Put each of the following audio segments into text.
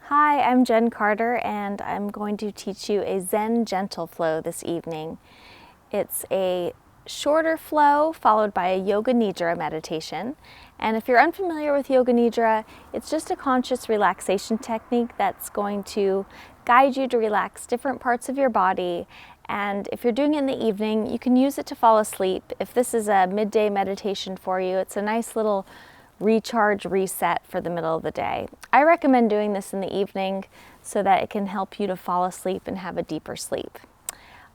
Hi, I'm Jen Carter and I'm going to teach you a ZenJentle flow this evening. It's a shorter flow followed by a Yoga Nidra meditation. And if you're unfamiliar with Yoga Nidra, it's just a conscious relaxation technique that's going to guide you to relax different parts of your body. And if you're doing it in the evening, you can use it to fall asleep. If this is a midday meditation for you, it's a nice little recharge reset for the middle of the day. I recommend doing this in the evening so that it can help you to fall asleep and have a deeper sleep.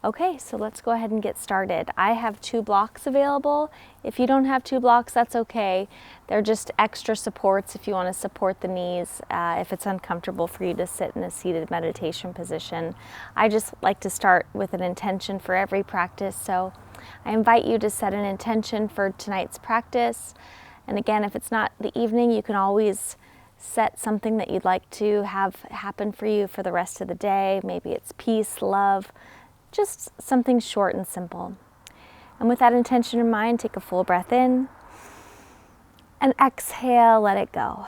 Okay, so let's go ahead and get started. I have 2 blocks available. If you don't have 2 blocks, that's okay. They're just extra supports if you want to support the knees, if it's uncomfortable for you to sit in a seated meditation position. I just like to start with an intention for every practice, so I invite you to set an intention for tonight's practice. And again, if it's not the evening, you can always set something that you'd like to have happen for you for the rest of the day. Maybe it's peace, love, just something short and simple. And with that intention in mind, take a full breath in and exhale, let it go.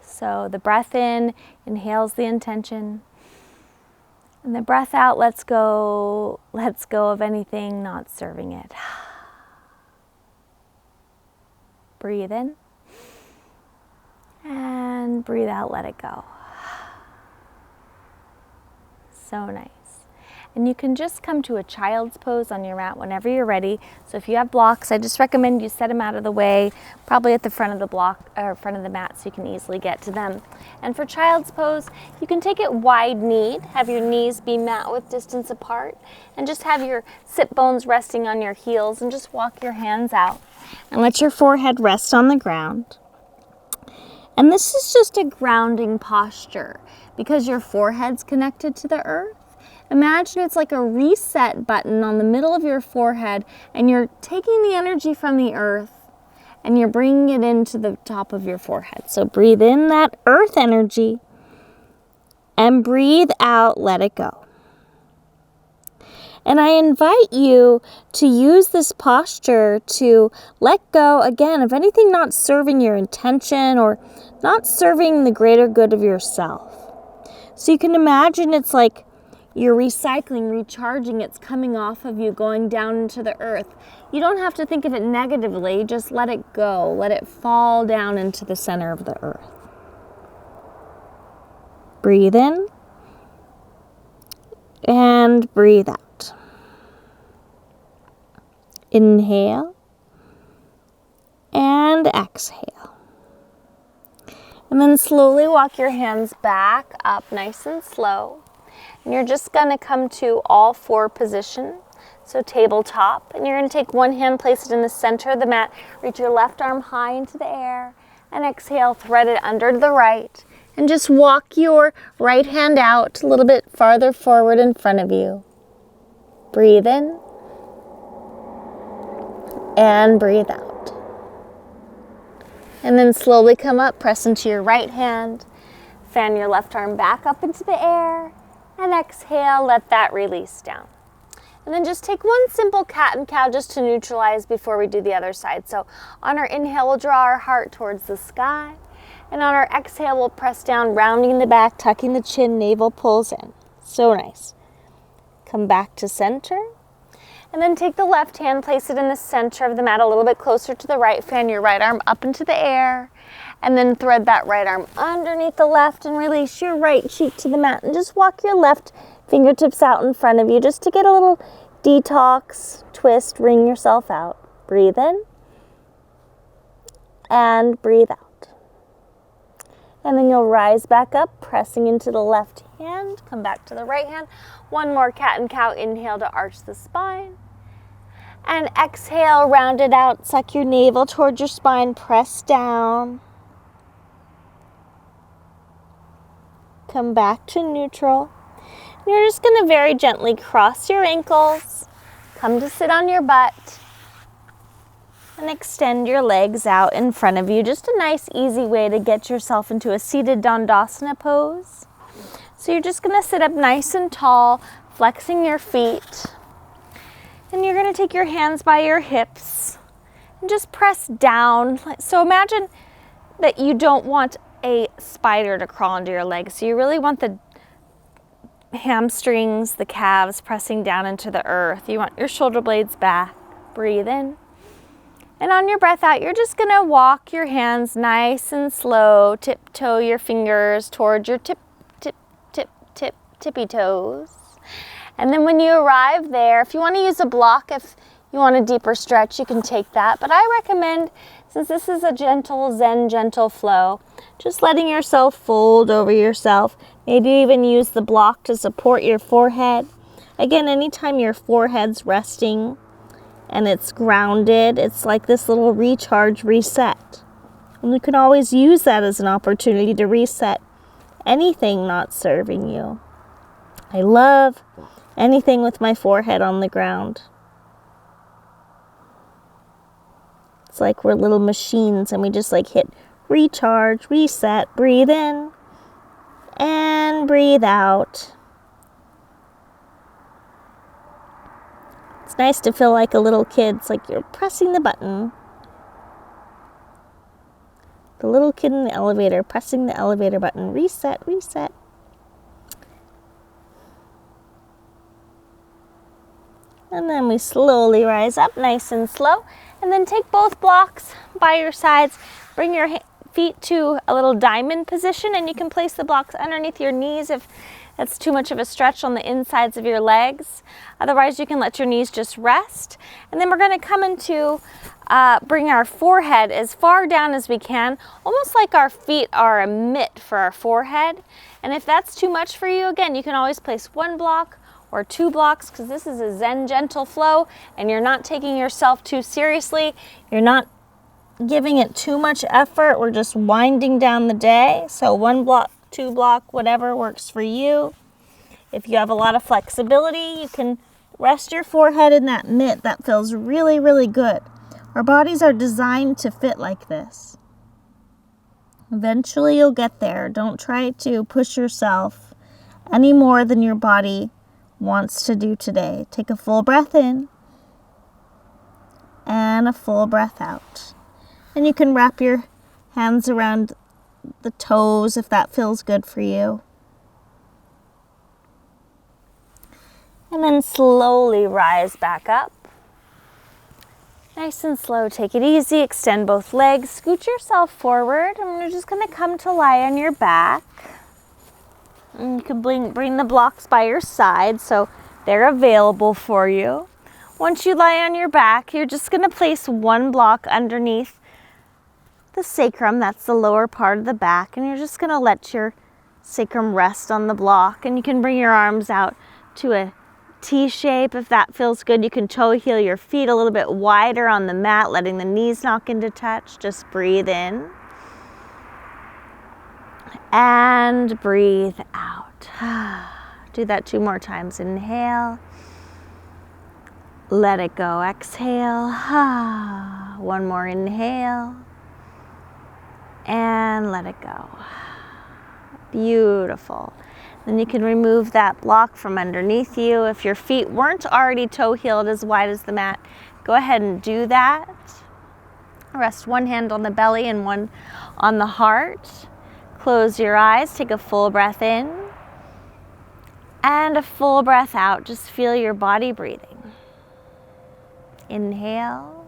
So the breath in inhales the intention, and the breath out lets go of anything not serving it. Breathe in and breathe out, let it go. So nice. And you can just come to a child's pose on your mat whenever you're ready. So if you have blocks, I just recommend you set them out of the way, probably at the front of the block or front of the mat so you can easily get to them. And for child's pose, you can take it wide-kneed, have your knees be mat width distance apart, and just have your sit bones resting on your heels and just walk your hands out. And let your forehead rest on the ground. And this is just a grounding posture because your forehead's connected to the earth. Imagine it's like a reset button on the middle of your forehead, and you're taking the energy from the earth and you're bringing it into the top of your forehead. So breathe in that earth energy and breathe out, let it go. And I invite you to use this posture to let go, again, of anything not serving your intention or not serving the greater good of yourself. So you can imagine it's like you're recycling, recharging, it's coming off of you, going down into the earth. You don't have to think of it negatively, just let it go. Let it fall down into the center of the earth. Breathe in and breathe out. Inhale and exhale. And then slowly walk your hands back up nice and slow. And you're just going to come to all 4 position. So tabletop. And you're going to take one hand, place it in the center of the mat. Reach your left arm high into the air. And exhale, thread it under the right. And just walk your right hand out a little bit farther forward in front of you. Breathe in. And breathe out. And then slowly come up, press into your right hand. Fan your left arm back up into the air. And exhale, let that release down. And then just take one simple cat and cow just to neutralize before we do the other side. So on our inhale, we'll draw our heart towards the sky. And on our exhale, we'll press down, rounding the back, tucking the chin, navel pulls in. So nice. Come back to center. And then take the left hand, place it in the center of the mat, a little bit closer to the right. Fan your right arm up into the air. And then thread that right arm underneath the left and release your right cheek to the mat. And just walk your left fingertips out in front of you just to get a little detox, twist, wring yourself out. Breathe in and breathe out. And then you'll rise back up, pressing into the left hand. Come back to the right hand. One more cat and cow. Inhale to arch the spine. And exhale, round it out. Suck your navel towards your spine. Press down. Come back to neutral. You're just going to very gently cross your ankles. Come to sit on your butt. And extend your legs out in front of you. Just a nice, easy way to get yourself into a seated Dandasana pose. So you're just going to sit up nice and tall, flexing your feet. And you're going to take your hands by your hips and just press down. So imagine that you don't want a spider to crawl into your legs. So you really want the hamstrings, the calves pressing down into the earth. You want your shoulder blades back. Breathe in. And on your breath out, you're just gonna walk your hands nice and slow, tiptoe your fingers towards your tippy toes. And then when you arrive there, if you wanna use a block, if you want a deeper stretch, you can take that. But I recommend, since this is a gentle ZenJentle flow, just letting yourself fold over yourself. Maybe even use the block to support your forehead. Again, anytime your forehead's resting and it's grounded, it's like this little recharge reset. And you can always use that as an opportunity to reset anything not serving you. I love anything with my forehead on the ground. It's like we're little machines and we just like hit recharge, reset, breathe in and breathe out. It's nice to feel like a little kid. It's like you're pressing the button. The little kid in the elevator pressing the elevator button. Reset, reset. And then we slowly rise up, nice and slow. And then take both blocks by your sides. Bring your feet to a little diamond position, and you can place the blocks underneath your knees if that's too much of a stretch on the insides of your legs. Otherwise, you can let your knees just rest. And then we're going to come into bring our forehead as far down as we can, almost like our feet are a mitt for our forehead. And if that's too much for you, again, you can always place one block or two blocks, because this is a ZenJentle flow and you're not taking yourself too seriously. You're not giving it too much effort. We're just winding down the day. So one block, two block, whatever works for you. If you have a lot of flexibility, you can rest your forehead in that mitt. That feels really, really good. Our bodies are designed to fit like this. Eventually you'll get there. Don't try to push yourself any more than your body wants to do today. Take a full breath in and a full breath out. And you can wrap your hands around the toes if that feels good for you. And then slowly rise back up. Nice and slow, take it easy, extend both legs, scoot yourself forward, and we're just going to come to lie on your back. And you can bring the blocks by your side so they're available for you. Once you lie on your back, you're just going to place one block underneath the sacrum, that's the lower part of the back, and you're just going to let your sacrum rest on the block. And you can bring your arms out to a T shape if that feels good. You can toe heel your feet a little bit wider on the mat, letting the knees knock into touch. Just breathe in and breathe out. Do that 2 more times. Inhale, let it go. Exhale. One more inhale and let it go. Beautiful. Then you can remove that block from underneath you. If your feet weren't already toe-heeled as wide as the mat, go ahead and do that. Rest one hand on the belly and one on the heart. Close your eyes, take a full breath in and a full breath out. Just feel your body breathing. Inhale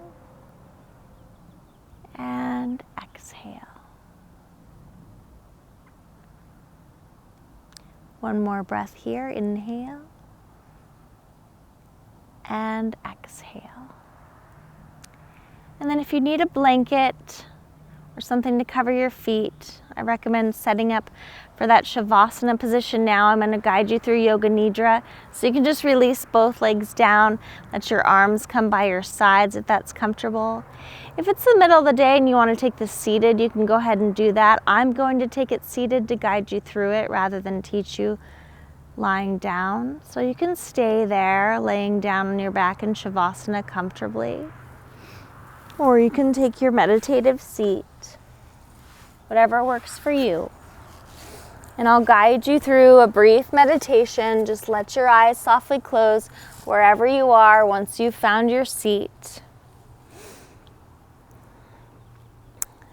and exhale. One more breath here. Inhale and exhale. And then if you need a blanket or something to cover your feet, I recommend setting up for that Shavasana position now. I'm going to guide you through Yoga Nidra. So you can just release both legs down, let your arms come by your sides if that's comfortable. If it's the middle of the day and you want to take this seated, you can go ahead and do that. I'm going to take it seated to guide you through it rather than teach you lying down. So you can stay there, laying down on your back in Shavasana comfortably. Or you can take your meditative seat, whatever works for you. And I'll guide you through a brief meditation. Just let your eyes softly close wherever you are once you've found your seat.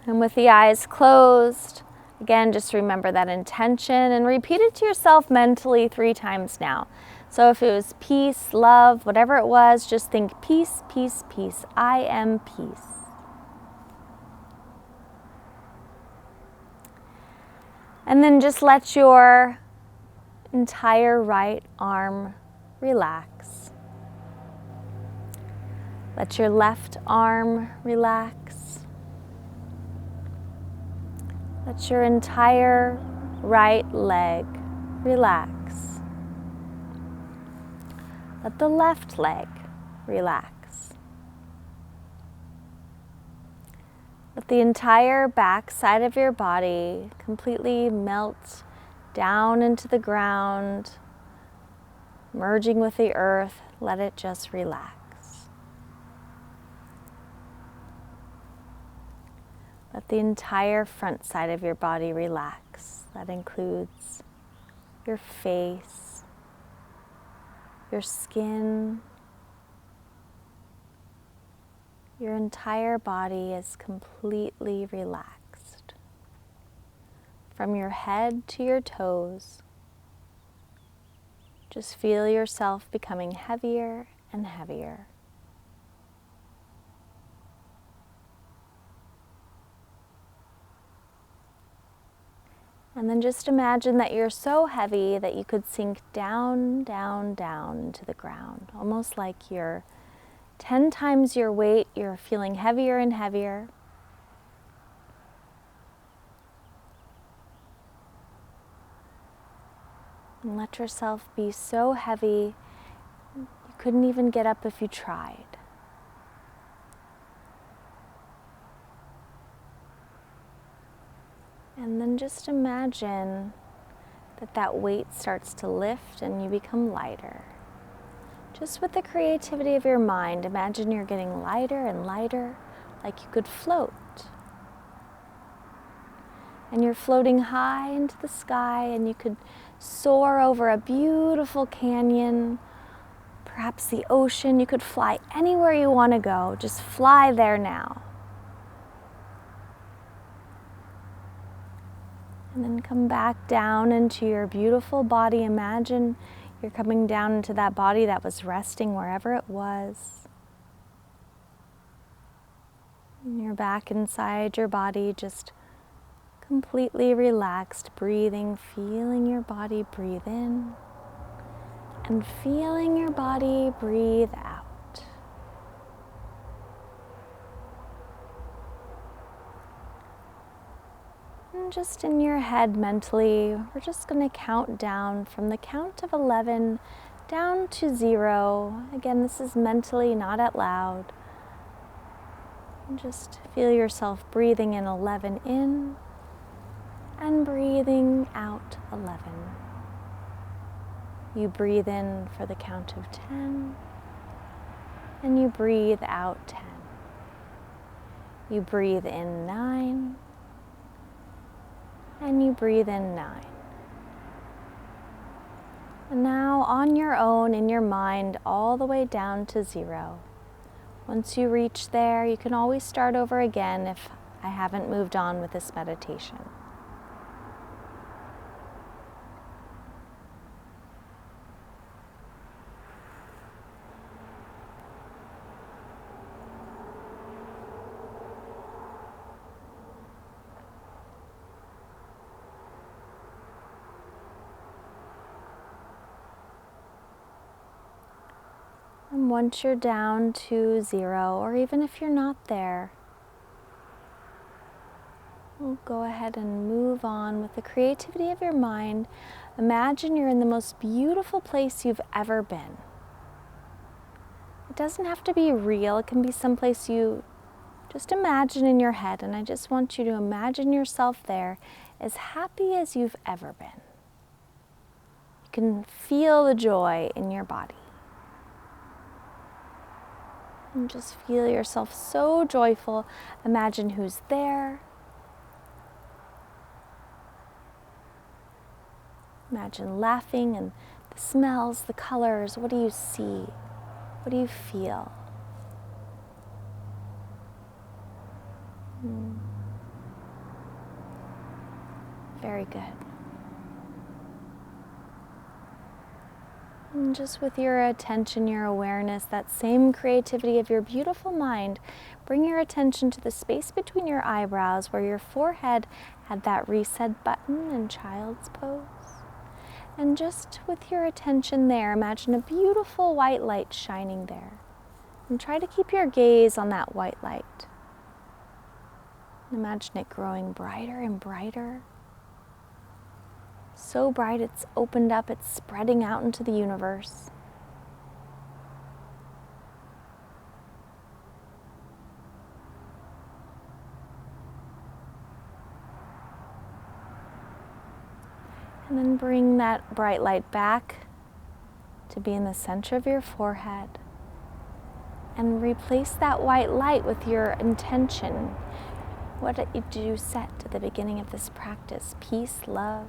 And with the eyes closed, Again, just remember that intention and repeat it to yourself mentally 3 times now. So if it was peace, love, whatever it was, just think peace, peace, peace. I am peace. And then just let your entire right arm relax. Let your left arm relax. Let your entire right leg relax. Let the left leg relax. Let the entire back side of your body completely melt down into the ground, merging with the earth. Let it just relax. Let the entire front side of your body relax. That includes your face, your skin. Your entire body is completely relaxed. From your head to your toes, just feel yourself becoming heavier and heavier. And then just imagine that you're so heavy that you could sink down, down, down into the ground. Almost like you're 10 times your weight, you're feeling heavier and heavier. And let yourself be so heavy, you couldn't even get up if you tried. And then just imagine that that weight starts to lift and you become lighter. Just with the creativity of your mind, imagine you're getting lighter and lighter, like you could float. And you're floating high into the sky, and you could soar over a beautiful canyon, perhaps the ocean. You could fly anywhere you want to go. Just fly there now. And then come back down into your beautiful body. Imagine you're coming down into that body that was resting wherever it was. And you're back inside your body, just completely relaxed, breathing, feeling your body breathe in and feeling your body breathe out. And just in your head mentally, we're just going to count down from the count of 11 down to 0. Again, this is mentally, not out loud. And just feel yourself breathing in 11 in and breathing out 11. You breathe in for the count of 10 and you breathe out 10. You breathe in 9 and you breathe in 9. And now on your own, in your mind, all the way down to 0. Once you reach there, you can always start over again if I haven't moved on with this meditation. And once you're down to 0, or even if you're not there, we'll go ahead and move on with the creativity of your mind. Imagine you're in the most beautiful place you've ever been. It doesn't have to be real. It can be someplace you just imagine in your head. And I just want you to imagine yourself there as happy as you've ever been. You can feel the joy in your body. And just feel yourself so joyful. Imagine who's there. Imagine laughing and the smells, the colors. What do you see? What do you feel? Very good. And just with your attention, your awareness, that same creativity of your beautiful mind, bring your attention to the space between your eyebrows where your forehead had that reset button in child's pose. And just with your attention there, imagine a beautiful white light shining there. And try to keep your gaze on that white light. Imagine it growing brighter and brighter. So bright it's opened up, it's spreading out into the universe. And then bring that bright light back to be in the center of your forehead. And replace that white light with your intention. What did you set at the beginning of this practice? Peace, love,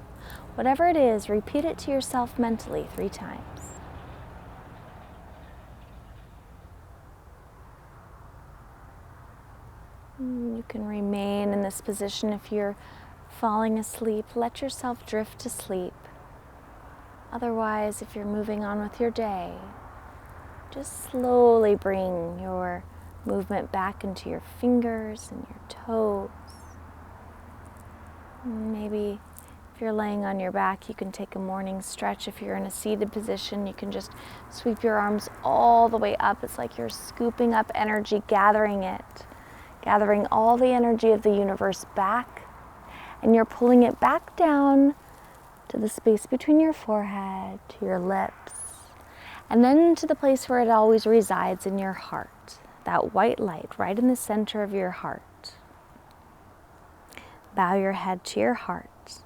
whatever it is, repeat it to yourself mentally 3 times. You can remain in this position if you're falling asleep. Let yourself drift to sleep. Otherwise, if you're moving on with your day, just slowly bring your movement back into your fingers and your toes. Maybe if you're laying on your back, you can take a morning stretch. If you're in a seated position, you can just sweep your arms all the way up. It's like you're scooping up energy, gathering all the energy of the universe back, and you're pulling it back down to the space between your forehead, to your lips, and then to the place where it always resides in your heart. That white light right in the center of your heart. Bow your head to your heart.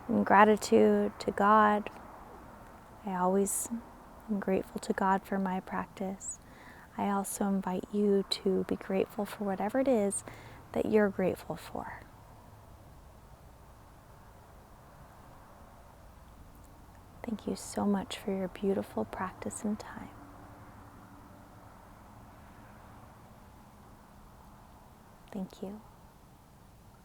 In gratitude to God, I always am grateful to God for my practice. I also invite you to be grateful for whatever it is that you're grateful for. Thank you so much for your beautiful practice and time. Thank you.